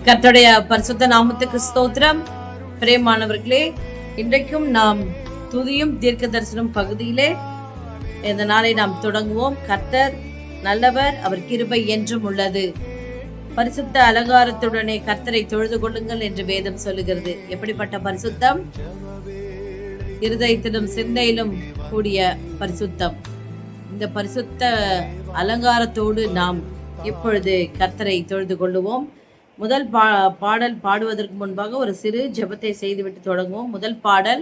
கர்த்தருடைய பரிசுத்த நாமத்துக்கு ஸ்தோத்திரம். பிரியமானவர்களே, இன்றைக்கும் நாம் துதியும் தீர்க்க தரிசனம் பகுதியிலே இந்த நாளை நாம் தொடங்குவோம். கர்த்தர் நல்லவர், அவர் கிருபை என்றும் உள்ளது. பரிசுத்த அலங்காரத்துடனே கர்த்தரை தொழுது கொள்ளுங்கள் என்று வேதம் சொல்லுகிறது. எப்படிப்பட்ட பரிசுத்தம்? இருதயத்திலும் சிந்தையிலும் கூடிய பரிசுத்தம். இந்த பரிசுத்த அலங்காரத்தோடு நாம் இப்பொழுது கர்த்தரை தொழுது கொள்ளுவோம். முதல் பாடல் பாடுவதற்கு முன்பாக ஒரு சிறு ஜெபத்தை செய்துவிட்டு தொடங்குவோம். முதல் பாடல்,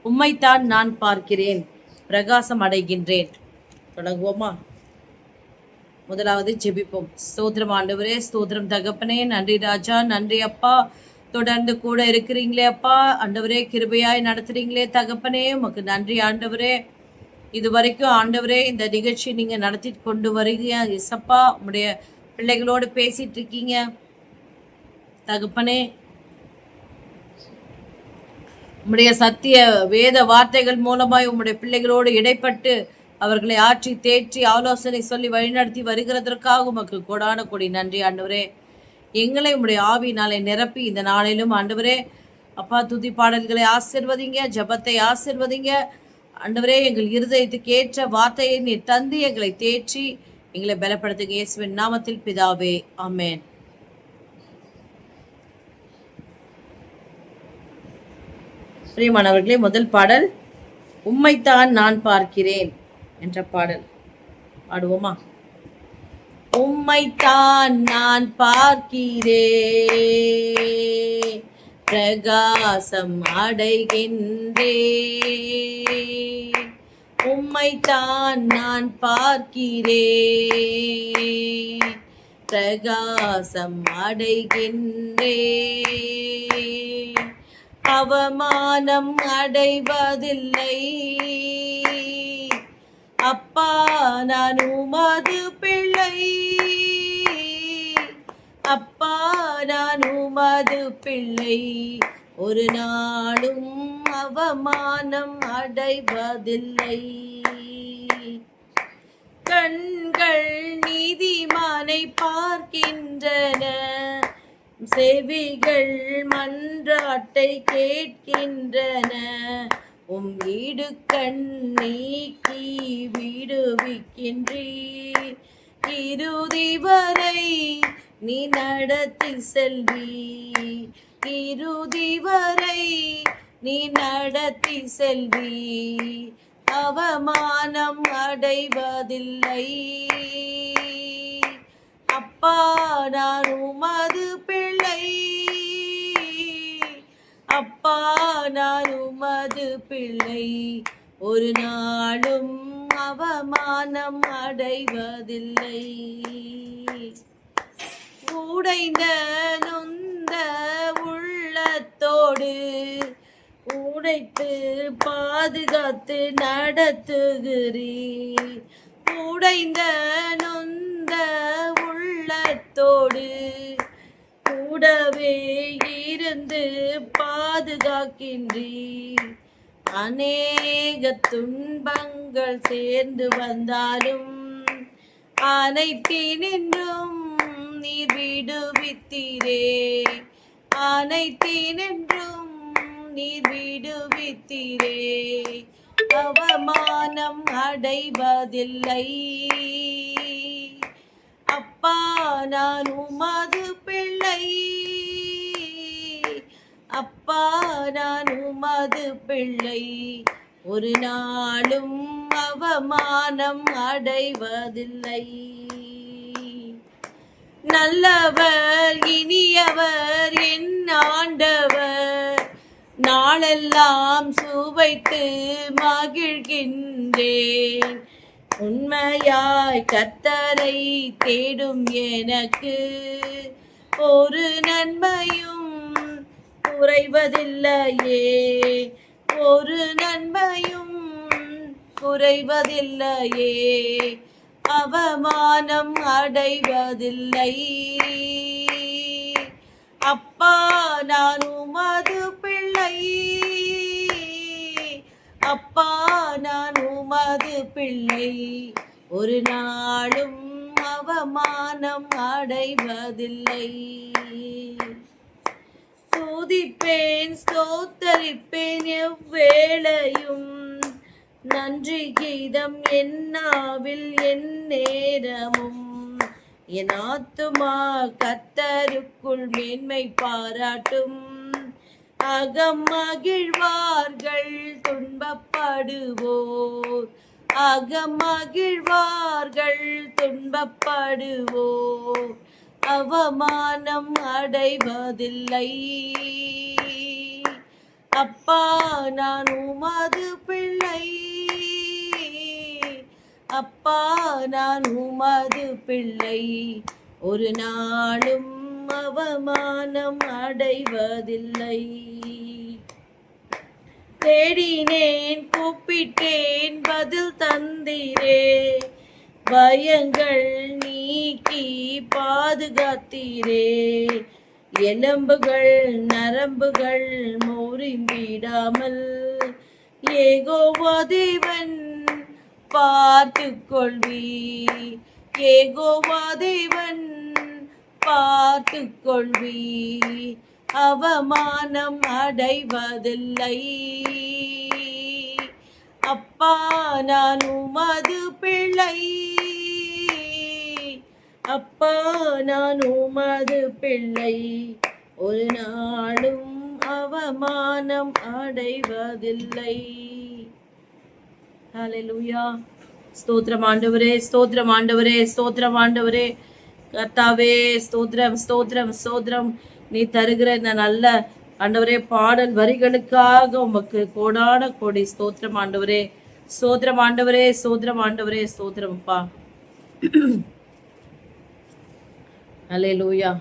உம்மைத்தான் நான் பார்க்கிறேன், பிரகாசம் அடைகின்றேன். தொடங்குவோமா? முதலாவது ஜெபிப்போம். ஸ்தோத்திரம் ஆண்டவரே, ஸ்தோத்திரம் தகப்பனே, நன்றி ராஜா, நன்றி அப்பா. தொடர்ந்து கூட இருக்கிறீங்களே அப்பா. ஆண்டவரே, கிருபையாய் நடத்துறீங்களே தகப்பனே, உமக்கு நன்றி ஆண்டவரே. இது வரைக்கும் ஆண்டவரே இந்த நிகழ்ச்சி நீங்க நடத்தி கொண்டு வருகிறீங்க இசப்பா. உங்களுடைய பிள்ளைகளோடு பேசிட்டு இருக்கீங்க தகப்பனே. உம்முடைய சத்திய வேத வார்த்தைகள் மூலமாய் உம்முடைய பிள்ளைகளோடு இடைப்பட்டு அவர்களை ஆற்றி தேற்றி ஆலோசனை சொல்லி வழிநடத்தி வருகிறதற்காக உமக்கு கொடான கொடி நன்றி ஆண்டவரே. எங்களை உம்முடைய ஆவியினாலே நிரப்பி இந்த நாளிலும் ஆண்டவரே அப்பா துதி பாடல்களை ஆசீர்வதிங்க, ஜபத்தை ஆசீர்வதிங்க ஆண்டவரே. எங்கள் இருதயத்துக்கு ஏற்ற வார்த்தையை நீர் தந்து எங்களை தேற்றி எங்களை பலப்படுத்துங்க. இயேசுவின் நாமத்தில் பிதாவே, ஆமென். பிரியமானவர்களே, முதல் பாடல் உம்மைத்தான் நான் பார்க்கிறேன் என்ற பாடல் பாடுவோமா? உம்மைத்தான் நான் பார்க்கிறேன், பிரகாசம் அடைகின்றேன். உம்மைத்தான் நான் பார்க்கிறேன், பிரகாசம் அடைகின்றேன். அவமானம் அடைவதில்லை அப்பா, நான் உமது பிள்ளை. அப்பா, நான் உமது பிள்ளை. ஒரு நாளும் அவமானம் அடைவதில்லை. கண்கள் நீதிமானை பார்க்கின்றன, செவிகள் மன்றாட்டை கேட்கின்றன. உம் இடுக்கண் நீக்கி விடுவிக்கின்றீர். இறுதி வரை நீ நடத்தி செல்வீர். இறுதி வரை நீ நடத்தி செல்வீர். அவமானம் அடைவதில்லை. அப்பா, நான் உமது பிள்ளை. அப்பா, நான் உமது பிள்ளை. ஒரு நாளும் அவமானம் அடைவதில்லை. உடைந்த நொந்த உள்ளத்தோடு உடைத்து பாதுகாத்து நடத்துகிறீர். உடைந்த நொந்த உள்ளத்தோடு கூடவே இருந்து பாதுகாக்கின்றீர். அநேக துன்பங்கள் சேர்ந்து வந்தாலும் அனைத்தினின்றும் நீர் விடுவித்தீரே. அனைத்தினின்றும் நீர் விடுவித்தீரே. அவமானம் அடைவதில்லை. அப்பா, நான் உமது பிள்ளை. அப்பா, நான் உமது பிள்ளை. ஒரு நாளும் அவமானம் அடைவதில்லை. நல்லவர் இனியவர் என் ஆண்டவர், நாளெல்லாம் சுவைத்து மகிழ்கின்றேன். உண்மையாய் கர்த்தரை தேடும் எனக்கு ஒரு நன்மையும் குறைவதில்லையே. ஒரு நன்மையும் குறைவதில்லையே. அவமானம் அடைவதில்லை. அப்பா, நான் உமது பிள்ளை. அப்பா, நான் உமது பிள்ளை. ஒரு நாளும் அவமானம் அடைவதில்லை. துதிப்பேன் ஸ்தோத்தரிப்பேன் எவ்வேளையும், நன்றி கீதம் என்னாவில் என் நேரமும். என் ஆத்துமா கர்த்தருக்குள் மேன்மை பாராட்டும், அகம் மகிழ்வார்கள் துன்பப்படுவோர், அகம் மகிழ்வார்கள் துன்பப்படுவோர், அவமானம் அடைவதில்லை. அப்பா நான் உமது பிள்ளை, அப்பா நான் உமது பிள்ளை, ஒரு நாளும் அவமானம் அடைவதில்லை. தேடினேன் கூப்பிட்டேன் பதில் தந்தீரே, பயங்கள் நீக்கி பாதுகாத்தீரே, எலும்புகள் நரம்புகள் முறிந்திடாமல் யெகோவா தேவன் பார்த்து கொள்வீர், யெகோவா தேவன் பார்த்து கொள்வீர், அவமானம் அடைவதில்லை. அப்பா நான் உமது பிள்ளை, அப்பா நான் உமது பிள்ளை, ஒரு நாளும் அவமானம் அடைவதில்லை. ஹல்லேலூயா. ஸ்தோத்திரம் ஆண்டவரே, ஸ்தோத்திரம் ஆண்டவரே, ஸ்தோத்திரம் ஆண்டவரே. கர்த்தாவே ஸ்தோத்திரம் ஸ்தோத்திரம் ஸ்தோத்திரம். நீ தருகிற இந்த நல்ல ஆண்டவரே பாடல் வரிகளுக்காக உமக்கு கோடான கோடி ஸ்தோத்திரம் ஆண்டவரே, ஸ்தோத்திரம் ஆண்டவரே, ஸ்தோத்திரம் ஆண்டவரே, ஸ்தோத்திரம் அப்பா. ஹல்லேலூயா.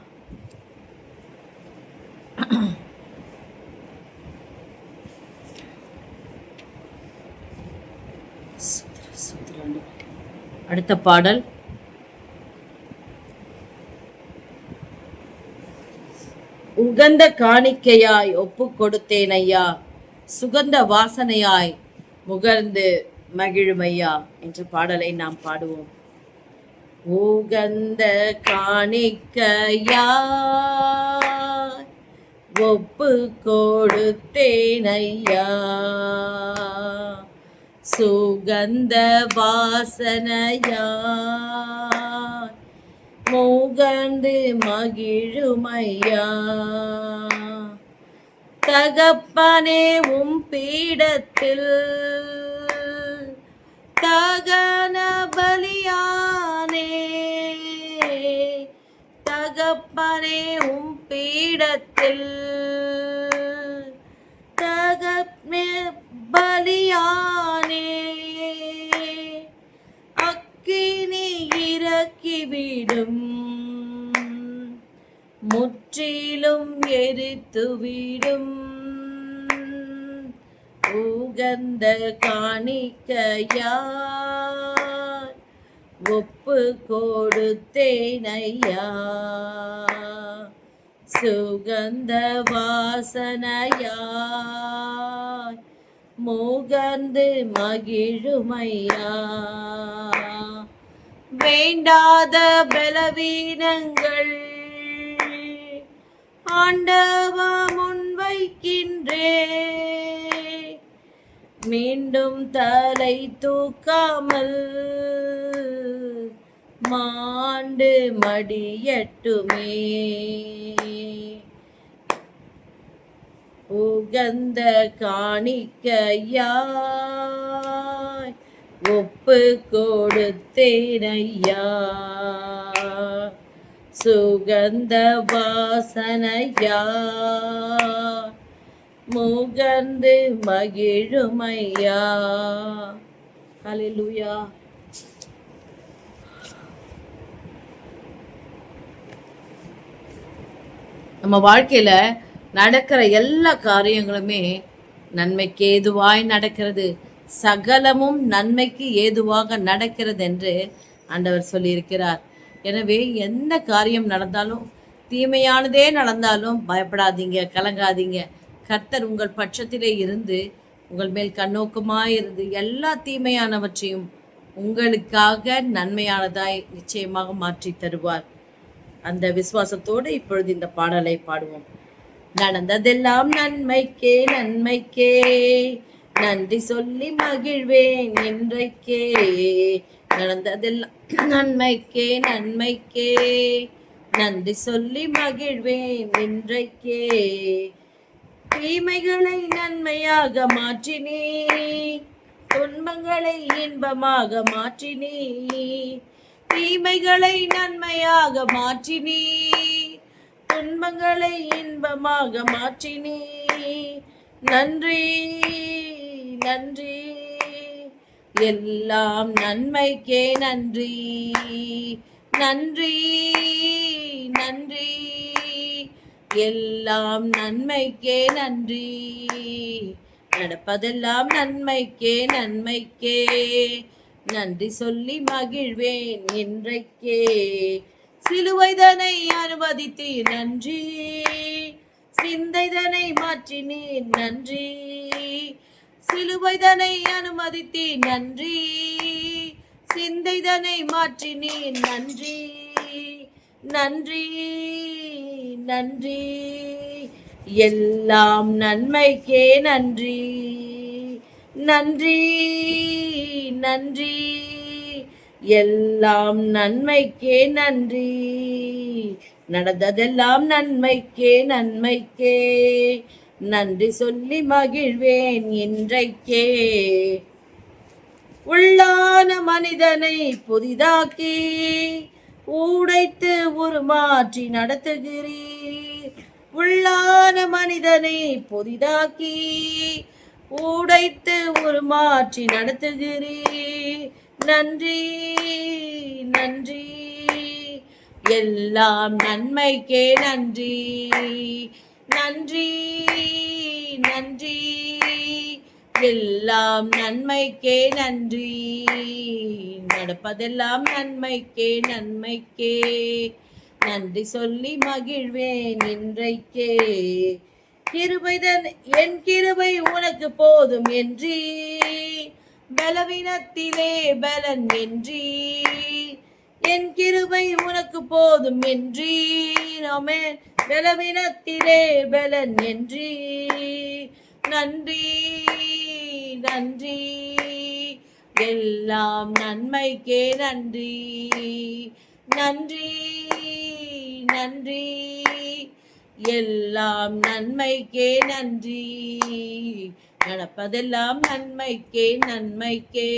அடுத்த பாடல் உகந்த காணிக்கையாய் ஒப்பு கொடுத்தேன் ஐயா, சுகந்த வாசனையாய் முகர்ந்து மகிழுமையா என்ற பாடலை நாம் பாடுவோம். உகந்த காணிக்கையாய் ஒப்பு கொடுத்தேன் ஐயா, சுகந்த வாசனையாய் முகர்ந்து மகிழுமையா, தகப்பனே உம் பீடத்தில் தகன பலியானே, தகப்பனே உம் பீடத்தில் தகப்பனே பலியானே, அக்கினி இறக்கிவிடும் முற்றிலும் எரித்துவிடும், உகந்த காணிக்கையாய் ஒப்பு கொடுத்தேன் ஐயா, சுகந்த வாசனையாய் முகர்ந்து மகிழுமையா, வேண்டாத பலவீனங்கள் ஆண்டவா முன்வைக்கின்றே, மீண்டும் தலை தூக்காமல் மாண்டு மடியட்டுமே, உகந்த காணிக்கையாய் ஒப்பு கொடுத்தேன் ஐயா, சுகந்த வாசனையா முகர்ந்து மகிழுமையா. ஹல்லேலூயா. நம்ம வாழ்க்கையில நடக்கிற எல்லா காரியங்களுமே நன்மைக்கு ஏதுவாய் நடக்கிறது, சகலமும் நன்மைக்கு ஏதுவாக நடக்கிறது என்று ஆண்டவர் சொல்லியிருக்கிறார். எனவே எந்த காரியம் நடந்தாலும், தீமையானதே நடந்தாலும் பயப்படாதீங்க, கலங்காதீங்க. கர்த்தர் உங்கள் பட்சத்திலே இருந்து உங்கள் மேல் கண்ணோக்கமாயிருந்து எல்லா தீமையானவற்றையும் உங்களுக்காக நன்மையானதாய் நிச்சயமாக மாற்றி தருவார். அந்த விசுவாசத்தோடு இப்பொழுது இந்த பாடலை பாடுவோம். நடந்ததெல்லாம் நன்மைக்கே நன்மைக்கே, நன்றி சொல்லி மகிழ்வேன் இன்றைக்கே. நடந்ததெல்லாம் நன்மைக்கே நன்மைக்கே, நன்றி சொல்லி மகிழ்வேன் இன்றைக்கே. தீமைகளை நன்மையாக மாற்றினே, துன்பங்களை இன்பமாக மாற்றினே. தீமைகளை நன்மையாக மாற்றினே, துன்பங்களை இன்பமாக மாற்றினே. நன்றி நன்றி, எல்லாம் நன்மைக்கே நன்றி. நன்றி நன்றி, எல்லாம் நன்மைக்கே நன்றி. நடப்பதெல்லாம் நன்மைக்கே நன்மைக்கே, நன்றி சொல்லி மகிழ்வேன் இன்றைக்கே. சிலுவைதனை அனுமதித்தீர் நன்றி, சிந்தைதனை மாற்றினீர் நன்றி. சிலுவைதனை அனுமதித்தீர் நன்றி, சிந்தைதனை மாற்றினீர் நன்றி. நன்றி நன்றி, எல்லாம் நன்மைக்கே நன்றி. நன்றி நன்றி, எல்லாம் நன்மைக்கே நன்றி. நடந்ததெல்லாம் நன்மைக்கே நன்மைக்கே, நன்றி சொல்லி மகிழ்வேன் இன்றைக்கே. உள்ளான மனிதனை புதிதாக்கி உடைத்து உருமாற்றி நடத்துகிறீர். உள்ளான மனிதனை புதிதாக்கி உடைத்து உருமாற்றி நடத்துகிறீர். நன்றி நன்றி, எல்லாம் நன்மைக்கே நன்றி. நன்றி நன்றி, எல்லாம் நன்மைக்கே நன்றி. நடப்பதெல்லாம் நன்மைக்கே நன்மைக்கே, நன்றி சொல்லி மகிழ்வேன் இன்றைக்கே. கிருபைதன் என் கிருபை உனக்கு போதும் என்றி, பலவீனத்திலே பலன் என்றி. என் கிருபை உனக்கு போதும் என்றி, ஆமென், பலவீனத்திலே பலன் என்றி. நன்றி நன்றி, எல்லாம் நன்மைக்கே நன்றி. நன்றி நன்றி, எல்லாம் நன்மைக்கே நன்றி. நடப்பதெல்லாம் நன்மைக்கே நன்மைக்கே,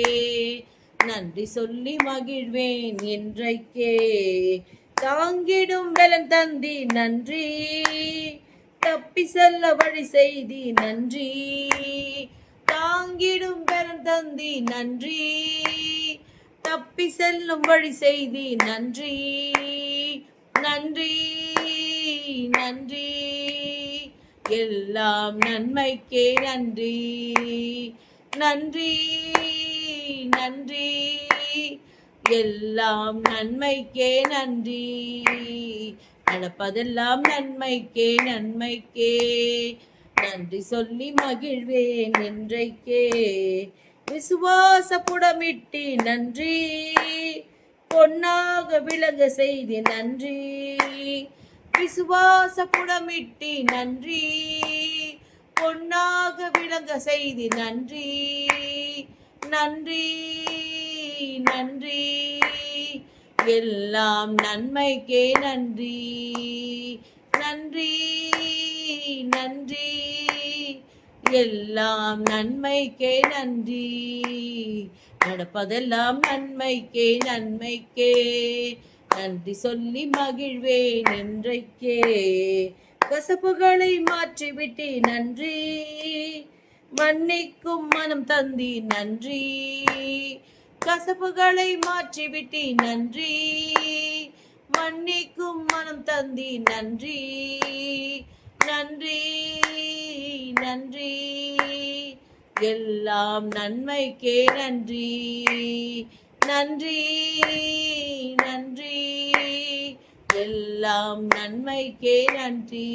நன்றி சொல்லி மகிழ்வேன் இன்றைக்கே. தாங்கிடும் பலன் தந்தி நன்றி, தப்பி செல்ல வழி செய்தி நன்றி. தாங்கிடும் பலன் தந்தி நன்றி, தப்பி செல்லும் வழி செய்தி நன்றி. நன்றி நன்றி, எல்லாம் நன்மைக்கே நன்றி. நன்றி நன்றி, எல்லாம் நன்மைக்கே நன்றி. நடப்பதெல்லாம் நன்மைக்கே நன்மைக்கே, நன்றி சொல்லி மகிழ்வேன் இன்றைக்கே. விசுவாச புடமிட்டி நன்றி, பொன்னாக விளங்க செய்தி நன்றி. விசுவாச புடமிட்டி நன்றி, பொன்னாக விளங்க செய்தி நன்றி. நன்றி நன்றி, எல்லாம் நன்மைக்கே நன்றி. நன்றி நன்றி, எல்லாம் நன்மைக்கே நன்றி. நடப்பதெல்லாம் நன்மைக்கே நன்மைக்கே, நன்றி சொல்லி மகிழ்வேன் இன்றைக்கே. கசப்புகளை மாற்றிவிட்டி நன்றி, மன்னிக்கும் மனம் தந்தி நன்றி. கசப்புகளை மாற்றிவிட்டி நன்றி, மன்னிக்கும் மனம் தந்தி நன்றி. நன்றி நன்றி, எல்லாம் நன்மைக்கே நன்றி. நன்றி நன்றி, எல்லாம் நன்மைக்கே நன்றி.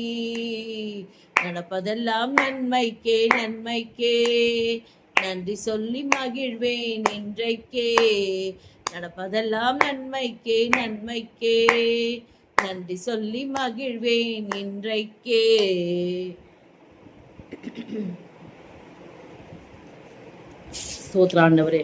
நடப்பதெல்லாம் நன்மைக்கே நன்மைக்கே, நன்றி சொல்லி மகிழ்வேன் இன்றைக்கே. நடப்பதெல்லாம் நன்மைக்கே நன்மைக்கே, நன்றி சொல்லி மகிழ்வேன் இன்றைக்கே. ஸ்தோத்திரம் ஆண்டவரே.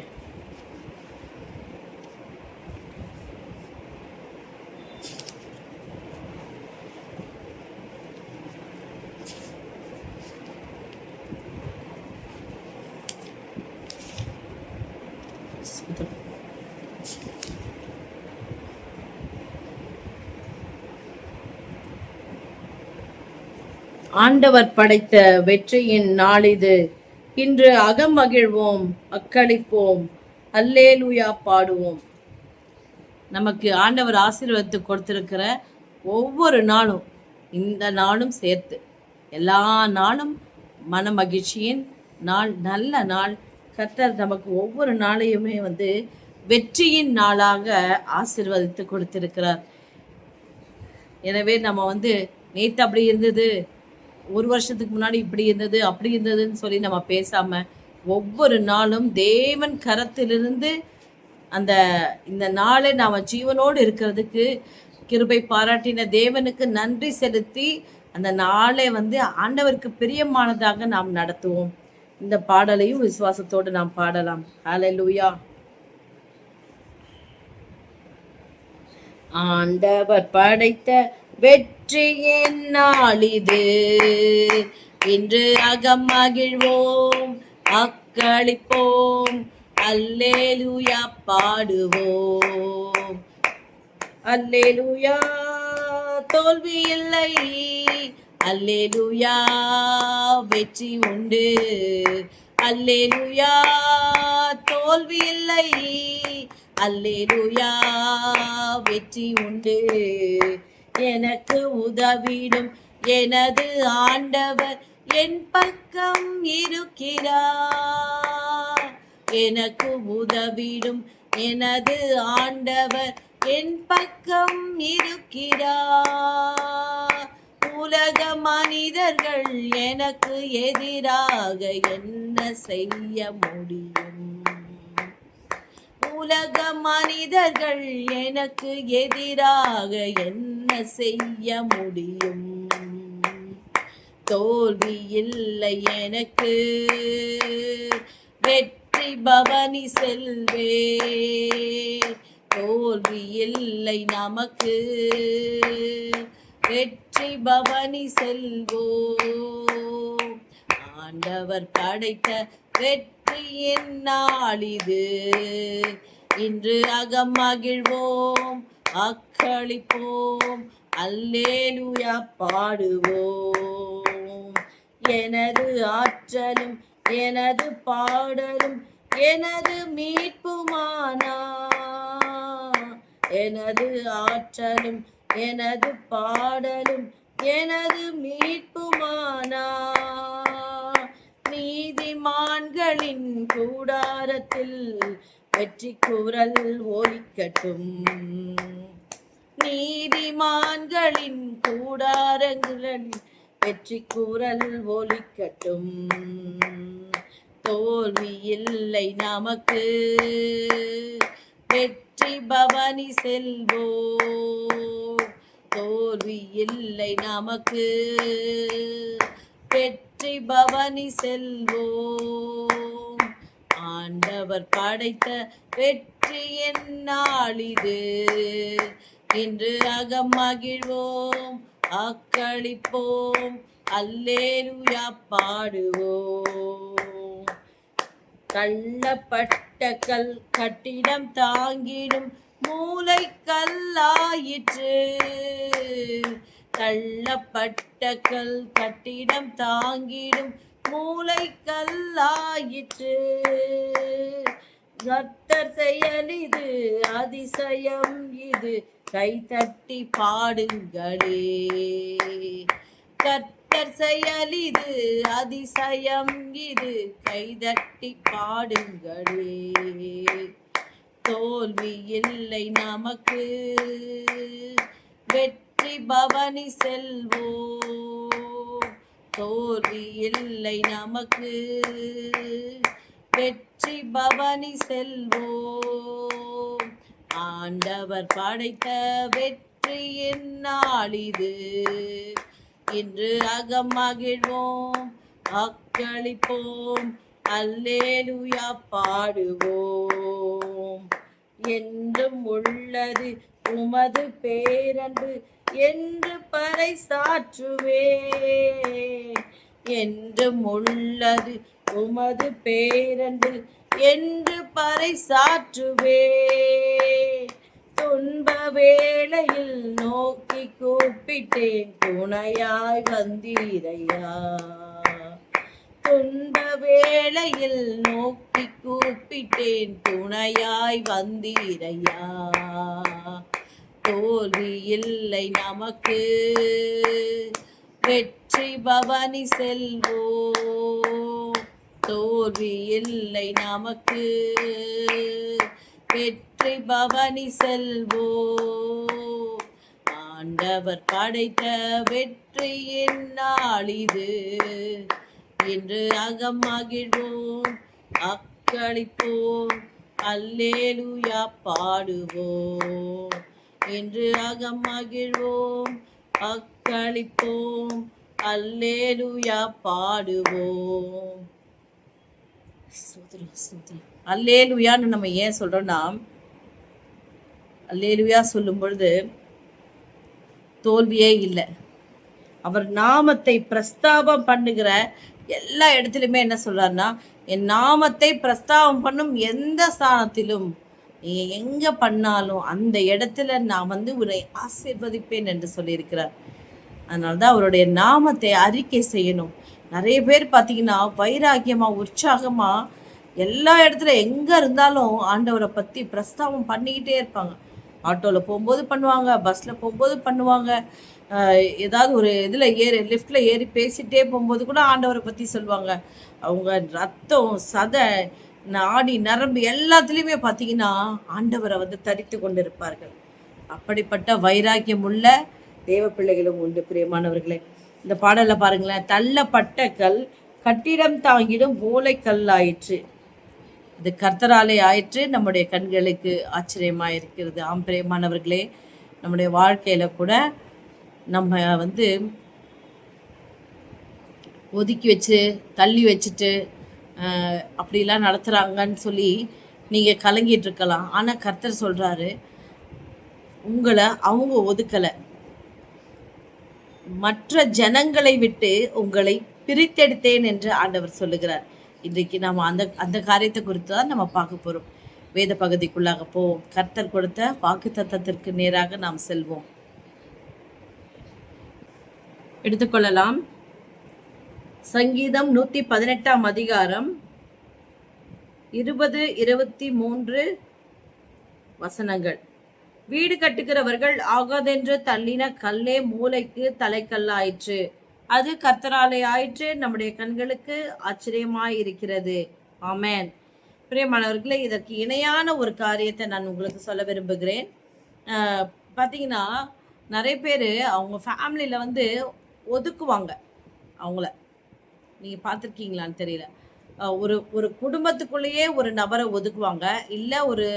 ஆண்டவர் படைத்த வெற்றியின் நாளிது. இன்று அகமகிழ்வோம், அக்களிப்போம், அல்லேலூயா பாடுவோம். நமக்கு ஆண்டவர் ஆசீர்வாதத்தை கொடுத்திருக்கிற ஒவ்வொரு நாளும், இந்த நாளும் சேர்த்து எல்லா நாளும் மன மகிழ்ச்சியின் நாள், நல்ல நாள். கர்த்தர் நமக்கு ஒவ்வொரு நாளையுமே வெற்றியின் நாளாக ஆசீர்வதித்து கொடுத்திருக்கிறார். எனவே நம்ம நேற்று அப்படி இருந்தது, ஒரு வருஷத்துக்கு முன்னாடி இப்படி இருந்தது அப்படி இருந்ததுன்னு சொல்லி நம்ம பேசாம ஒவ்வொரு நாளும் தேவன் கரத்திலிருந்து இந்த நாளை நாம் ஜீவனோடு இருக்கிறதுக்கு கிருபை பாராட்டின தேவனுக்கு நன்றி செலுத்தி அந்த நாளை ஆண்டவருக்கு பிரியமானதாக நாம் நடத்துவோம். இந்த பாடலையும் விசுவாசத்தோடு நாம் பாடலாம். ஹல்லேலூயா. ஆண்டவர் படைத்த வெற்றியின் நாளிது. இன்று அகம் மகிழ்வோம், அக்களிப்போம், அல்லேலூயா பாடுவோம். அல்லேலூயா, தோல்வி இல்லை, அல்லேலூயா வெற்றி உண்டு. அல்லேலூயா, தோல்வி இல்லை, அல்லேலூயா வெற்றி உண்டு. எனக்கு உதவிடும் எனது ஆண்டவர் என் பக்கம் இருக்கிறார். எனக்கு உதவிடும் எனது ஆண்டவர் என் பக்கம் இருக்கிறார். உலக மனிதர்கள் எனக்கு எதிராக என்ன செய்ய முடியும்? உலக மனிதர்கள் எனக்கு எதிராக என்ன செய்ய முடியும்? தோல்வி இல்லை எனக்கு, வெற்றி பவனி செல்வே. தோல்வி இல்லை நமக்கு, வெற்றி பவனி செல்வோம். ஆண்டவர் படைத்த வெற்றியின் நாளிது. இன்று அகம் மகிழ்வோம், அக்களிப்போம், அல்லேலூயா பாடுவோம். எனது ஆற்றலும் எனது பாடலும் எனது மீட்புமானா. எனது ஆற்றலும் எனது பாடலும் எனது மீட்புமானா. நீதிமான்களின் கூடாரத்தில் வெற்றி குரல் ஒலிக்கட்டும். நீதிமான்களின் கூடாரங்களில் வெற்றி குரல் ஒலிக்கட்டும். தோல்வி இல்லை நமக்கு, வெற்றி பவனி செல்வோம். தோல்வி இல்லை நமக்கு, வெற்றி பவனி செல்வோம். ஆண்டவர் படைத்த வெற்றியின் நாளிது. இன்று அகம் மகிழ்வோம், அக்களிப்போம், அல்லேலூயா பாடுவோம். தள்ளப்பட்ட கட்டிடம் தாங்கிடும் மூளை கல்லாயிற்று. தள்ளப்பட்ட கட்டிடம் தாங்கிடும் மூளை கல்லாயிற்று. கர்த்தர் செயல் இது, அதிசயம் இது, கைதட்டி பாடுங்களே. கர்த்தர் செயல் இது, அதிசயம் இது, கைதட்டி பாடுங்களே. தோல்வி இல்லை நமக்கு, வெற்றி பவனி செல்வோம். தோல்வி இல்லை நமக்கு, வெற்றி பவனி செல்வோம். ஆண்டவர் படைத்த வெற்றி வெற்றியின் நாளிது. இன்று அகமகிழ்வோம், அக்களிப்போம், அல்லேலூயா பாடுவோம். என்றும் உள்ளது உமது பேரன்பு என்று பறைசாற்றுவேன். என்றும் உள்ளது உமது பேரன்பு என்று பறைசாற்றுவேன். துன்ப வேளையில் நோக்கி கூப்பிட்டேன், துணையாய் வந்தீரையா. துன்ப வேளையில் நோக்கி கூப்பிட்டேன், துணையாய் வந்தீரையா. தோல்வி இல்லை நமக்கு, வெற்றி பவனி செல்வோம். தோல்வி இல்லை நமக்கு, வெற்றி பவனி செல்வோம். ஆண்டவர் படைத்த வெற்றியின் நாளிது. இன்று அகமகிழ்வோம், அக்களிப்போம், அல்லேலூயா பாடுவோம். இன்று அகமகிழ்வோம், அக்களிப்போம், அல்லேலூயா பாடுவோம். அல்லேலூயான்னு நம்ம ஏன் சொல்றோம்னா, அல்லேலூயா சொல்லும் பொழுது தோல்வியே இல்லை. அவர் நாமத்தை பிரஸ்தாபம் பண்ணுகிற எல்லா இடத்துலையுமே என்ன சொல்றாருன்னா, என் நாமத்தை பிரஸ்தாபம் பண்ணும் எந்த ஸ்தானத்திலும் நீ எங்க பண்ணாலும் அந்த இடத்துல நான் உன்னை ஆசீர்வதிப்பேன் என்று சொல்லியிருக்கிறார். அதனால்தான் அவருடைய நாமத்தை அறிக்கை செய்யணும். நிறைய பேர் பார்த்தீங்கன்னா வைராக்கியமா உற்சாகமா எல்லா இடத்துல எங்க இருந்தாலும் ஆண்டவரை பத்தி பிரஸ்தாபம் பண்ணிக்கிட்டே இருப்பாங்க. ஆட்டோவில் போகும்போது பண்ணுவாங்க, பஸ்ல போகும்போது பண்ணுவாங்க, ஏதாவது ஒரு இதில் லிஃப்ட்ல ஏறி பேசிட்டே போகும்போது கூட ஆண்டவரை பற்றி சொல்லுவாங்க. அவங்க ரத்தம் சதை நாடி நரம்பு எல்லாத்துலேயுமே பார்த்தீங்கன்னா ஆண்டவரை தரித்து கொண்டு இருப்பார்கள். அப்படிப்பட்ட வைராக்கியம் உள்ள தேவ பிள்ளைகளும் உண்டு. பிரியமானவர்களே, இந்த பாடலில் பாருங்களேன், தள்ளப்பட்ட கல் கட்டிடம் தாங்கிடும் ஓலைக்கல் ஆயிற்று, இது கர்த்தராலே ஆயிற்று, நம்முடைய கண்களுக்கு ஆச்சரியமாக இருக்கிறது. ஆம் பிரியமானவர்களே, நம்முடைய வாழ்க்கையில் கூட நம்ம ஒதுக்கி வச்சு தள்ளி வச்சுட்டு அப்படிலாம் நடத்துகிறாங்கன்னு சொல்லி நீங்கள் கலங்கிட்டு இருக்கலாம். ஆனால் கர்த்தர் சொல்கிறாரு, உங்களை அவங்க ஒதுக்கலை, மற்ற ஜனங்களை விட்டு உங்களை பிரித்தெடுத்தேன் என்று ஆண்டவர் சொல்லுகிறார். இன்றைக்கு நாம் அந்த காரியத்தை குறித்து தான் நம்ம பார்க்க போகிறோம். வேத பகுதிக்குள்ளாக போவோம். கர்த்தர் கொடுத்த வாக்குத்தத்தத்திற்கு நேராக நாம் செல்வோம். எடுத்துக்கொள்ளலாம். சங்கீதம் 118 அதிகாரம் 20, 23 வசனங்கள். வீடு கட்டுகிறவர்கள் ஆகாதென்று தள்ளின கல்லே மூளைக்கு தலைக்கல்லாயிற்று, அது கர்த்தராலே ஆயிற்று, நம்முடைய கண்களுக்கு ஆச்சரியமாய் இருக்கிறது. ஆமென். பிரியமானவர்களே, இதற்கு இணையான ஒரு காரியத்தை நான் உங்களுக்கு சொல்ல விரும்புகிறேன். பார்த்தீங்கன்னா நிறைய பேர் அவங்க ஃபேமிலியில் ஒதுக்குவாங்க. அவங்கள நீங்கள் பார்த்துருக்கீங்களான்னு தெரியல. ஒரு குடும்பத்துக்குள்ளேயே ஒரு நபரை ஒதுக்குவாங்க, இல்லை ஒரு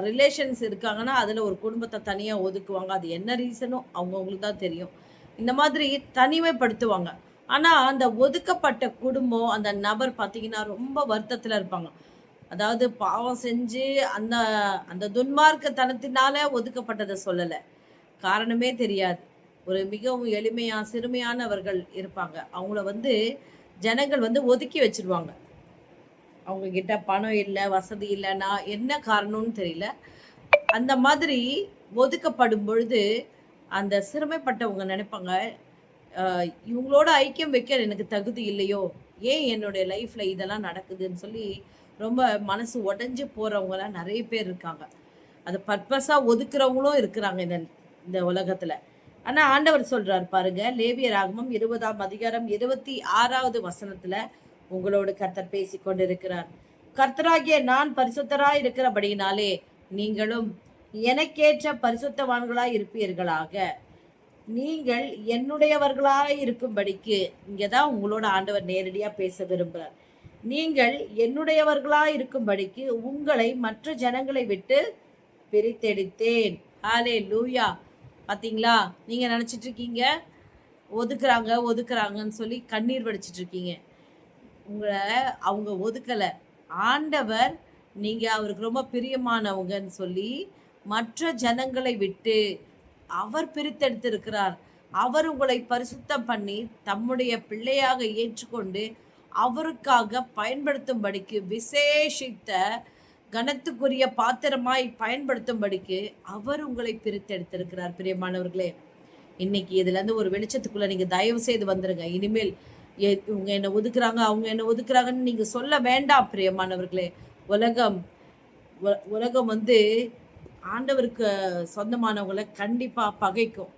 ரிலேஷன்ஸ் இருக்காங்கன்னா அதில் ஒரு குடும்பத்தை தனியாக ஒதுக்குவாங்க. அது என்ன ரீசனும் அவங்கவுங்களுக்கு தான் தெரியும். இந்த மாதிரி தனிமைப்படுத்துவாங்க. ஆனால் அந்த ஒதுக்கப்பட்ட குடும்பம், அந்த நபர் பார்த்தீங்கன்னா ரொம்ப வருத்தத்தில் இருப்பாங்க. அதாவது பாவம் செஞ்சு அந்த அந்த துன்மார்க்கத்தனத்தினால ஒதுக்கப்பட்டதை சொல்லலை, காரணமே தெரியாது. ஒரு மிகவும் எளிமையாக சிறுமையானவர்கள் இருப்பாங்க. அவங்கள ஜனங்கள் ஒதுக்கி வச்சிருவாங்க. அவங்கக்கிட்ட பணம் இல்லை, வசதி இல்லைன்னா என்ன காரணம்னு தெரியல. அந்த மாதிரி ஒதுக்கப்படும் பொழுது அந்த சிறுமைப்பட்டவங்க நினைப்பாங்க, இவங்களோட ஐக்கியம் வைக்க எனக்கு தகுதி இல்லையோ, ஏன் என்னுடைய லைஃப்பில் இதெல்லாம் நடக்குதுன்னு சொல்லி ரொம்ப மனசு உடஞ்சி போகிறவங்களாம் நிறைய பேர் இருக்காங்க. அது பர்பஸாக ஒதுக்குறவங்களும் இருக்கிறாங்க இந்த உலகத்தில். ஆனால் ஆண்டவர் சொல்கிறார் பாருங்க, லேவியராகமம் 20 அதிகாரம் 26 வசனத்தில் உங்களோடு கர்த்தர் பேசி கொண்டிருக்கிறார். கர்த்தராகிய நான் பரிசுத்தராய் இருக்கிறபடியினாலே நீங்களும் எனக்கேற்ற பரிசுத்தவான்களாய் இருப்பீர்களாக. நீங்கள் என்னுடையவர்களாய் இருக்கும்படிக்கு, இங்கதான் உங்களோட ஆண்டவர் நேரடியா பேச விரும்புகிறார். நீங்கள் என்னுடையவர்களாய் இருக்கும்படிக்கு உங்களை மற்ற ஜனங்களை விட்டு பிரித்தெடுத்தேன். ஹல்லேலூயா. பார்த்தீங்களா? நீங்க நினைச்சிட்டு இருக்கீங்க, ஒதுக்குறாங்க, ஒதுக்குறாங்கன்னு சொல்லி கண்ணீர் வடிச்சிட்டு இருக்கீங்க. உங்கள அவங்க ஒதுக்கல. ஆண்டவர் நீங்க அவருக்கு ரொம்ப பிரியமானவங்கன்னு சொல்லி, மற்ற ஜனங்களை விட்டு அவர் பிரித்தெடுத்திருக்கிறார். அவர் உங்களை பரிசுத்தம் பண்ணி, தம்முடைய பிள்ளையாக ஏற்றுக்கொண்டு, அவருக்காக பயன்படுத்தும்படிக்கு விசேஷித்த கனத்துக்குரிய பாத்திரமாய் பயன்படுத்தும்படிக்கு அவர் உங்களை பிரித்தெடுத்திருக்கிறார். பிரியமானவர்களே, இன்னைக்கு இதுலேருந்து ஒரு வெளிச்சத்துக்குள்ள நீங்க தயவு செய்து வந்துருங்க. இனிமேல் இவங்க என்ன ஒதுக்குறாங்க, அவங்க என்ன ஒதுக்குறாங்கன்னு நீங்க சொல்ல வேண்டாம். பிரியமானவர்களே, உலகம் உலகம் வந்து ஆண்டவருக்கு சொந்தமானவங்களை கண்டிப்பா பகைக்கும்.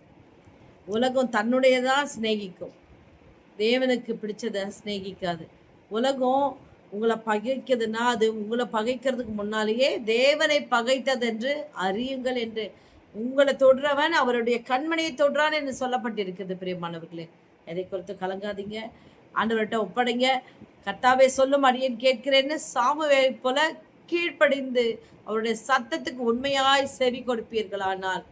உலகம் தன்னுடையதான் சிநேகிக்கும், தேவனுக்கு பிடிச்சதை சிநேகிக்காது. உலகம் உங்களை பகைக்குதுன்னா அது உங்களை பகைக்கிறதுக்கு முன்னாலேயே தேவனை பகைத்தது என்று அறியுங்கள் என்று உங்களை தொடுறவன் அவருடைய கண்மணியை தொடுறான் என்று சொல்லப்பட்டிருக்கிறது. பிரியமானவர்களே, எதை குறித்து கலங்காதீங்க, ஆண்டவர்கிட்ட ஒப்படைங்க. கர்த்தாவே சொல்லும் அடியேன் கேட்கிறேன்னு சாமுவேலை போல கீழ்ப்படிந்து அவருடைய சத்தத்துக்கு உண்மையாய் செவி கொடுப்பீர்களானால்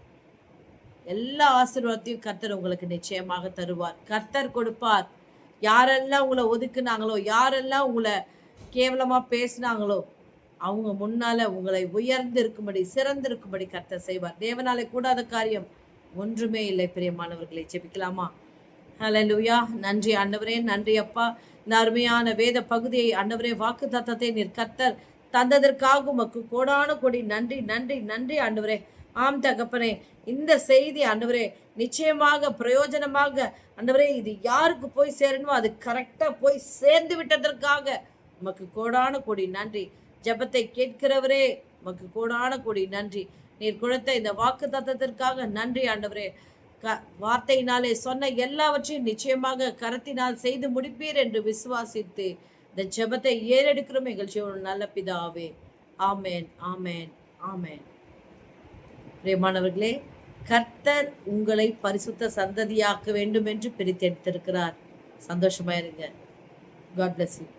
எல்லா ஆசீர்வாதத்தையும் கர்த்தர் உங்களுக்கு நிச்சயமாக தருவார். கர்த்தர் கொடுப்பார். யாரெல்லாம் உங்களை ஒதுக்குனாங்களோ, யாரெல்லாம் உங்களை கேவலமா பேசினாங்களோ, அவங்க முன்னால உங்களை உயர்ந்து இருக்கும்படி சிறந்திருக்கும்படி கர்த்தர் செய்வார். தேவனாலே கூடாத காரியம் ஒன்றுமே இல்லை. பிரியமானவர்களை ஜெபிக்கலாமா? ஹல்லேலூயா. நன்றி ஆண்டவரே, நன்றி அப்பா. இந்த அருமையான வேத பகுதியை ஆண்டவரே, வாக்கு தத்தத்தை நீர் கர்த்தர் தந்ததற்காக உமக்கு கோடான கோடி நன்றி நன்றி நன்றி ஆண்டவரே. ஆம் தகப்பனே, இந்த செய்தி ஆண்டவரே நிச்சயமாக பிரயோஜனமாக ஆண்டவரே இது யாருக்கு போய் சேரணுமோ அது கரெக்டா போய் சேர்ந்து விட்டதற்காக உமக்கு கோடான கோடி நன்றி. ஜெபத்தை கேட்கிறவரே உமக்கு கோடான கோடி நன்றி. நீர் கொடுத்த இந்த வாக்கு தத்தத்திற்காக நன்றி ஆண்டவரே. வார்த்தையினாலே சொன்ன எல்லாவற்றையும் நிச்சயமாக கரத்தினால் செய்து முடிப்பீர் என்று விசுவாசித்து இந்த ஜெபத்தை ஏறெடுக்கிறோம் எங்கள் ஜீவன் நல்ல பிதாவே. ஆமேன், ஆமேன், ஆமேன். பிரியமானவர்களே, கர்த்தர் உங்களை பரிசுத்த சந்ததியாக்க வேண்டும் என்று பிரித்தெடுத்திருக்கிறார். சந்தோஷமா இருங்க. God bless you.